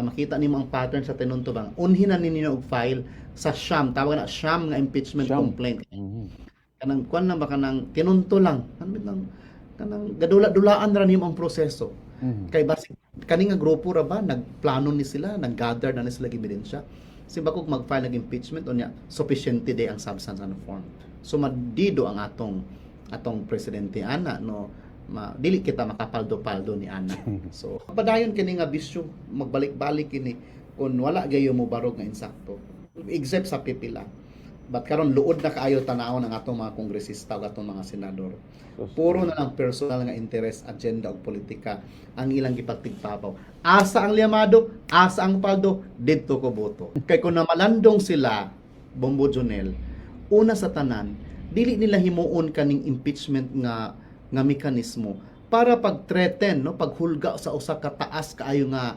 Makita nimo ang pattern sa tinuntubang unhin na ninyo og file sa sham, tawag na sham nga impeachment Siyam. complaint. Mhm. Kanang kuan na ba kanang tinunto lang kanang gadula-dulaan ra nimo ang proseso. Mhm. Kay basig kani nga grupo ra ba nagplano ni sila, naggather na ni sila ebidensya. Simba kog mag-file ng impeachment unya sufficiente day ang substance and form. So madido ang atong presidente ana no dili kita makapaldo-paldo ni ana. So padayon kini nga bisyo magbalik-balik kini kung wala gayo mo barog nga insakto. Except sa pipila. But karon luod na kaayo tanawon ang atong mga kongresista ug atong mga senador. Puro na lang personal nga interest, agenda ug politika ang ilang gipagtigpapaw. Asa ang liyamado, asa ang paldo, didto ko boto. Kay kung namalandong sila, Bombo Jonel, una sa tanan, dili nila himuon kaning impeachment nga mekanismo para pag-threaten, no, paghulga sa usa ka taas kaayo nga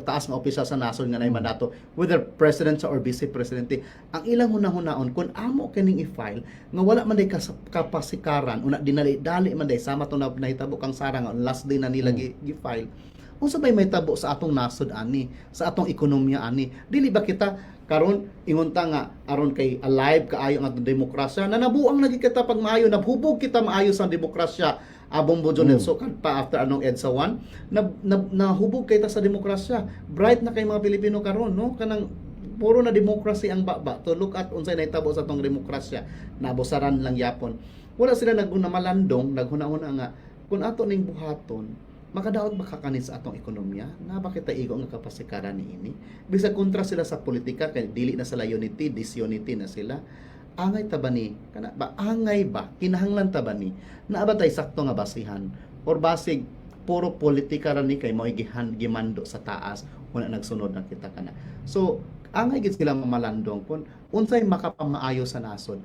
taas nga opisyal sa nasod nga nay mandato, whether president or vice presidente, ang ilang hunahunahon kung amo kining i-file nga wala man day kapasikaran una dinali-dali man day sama to na nahitabo kang sarang last day na nila gi-file. Unsa may mahitabo sa atong nasod ani, sa atong ekonomiya ani? Dili ba kita karon ingunta nga aron kay alive kaayo ang atong demokrasya na nabuang lagi kita pag maayo, nabhubog kita maayo sa demokrasya. Bombo Jonel, so pa after anong EDSA 1 nahubog kay ta sa demokrasya, bright na kay mga Pilipino karon, no, kanang puro na democracy ang baba to look at unsay nahitabo sa atong demokrasya, nabosaran lang yapon. Wala sila malandong naghuna-una nga kung ato ning buhaton makadaot ba kakanin sa atong ekonomiya na bakit igo nga kapasikaran niini bisag kontra sila sa politika kay dili na sila unity, disunity na sila. Angay ta ba ni kana ba angay ba kinahanglan ta ba ni naa ba tay sakto nga basihan or basig puro politika ra ni kay mao gimando sa taas wala nagsunod na kita kana. So angay gid sila mamalandong kun unsay makapamaayo sa nasod.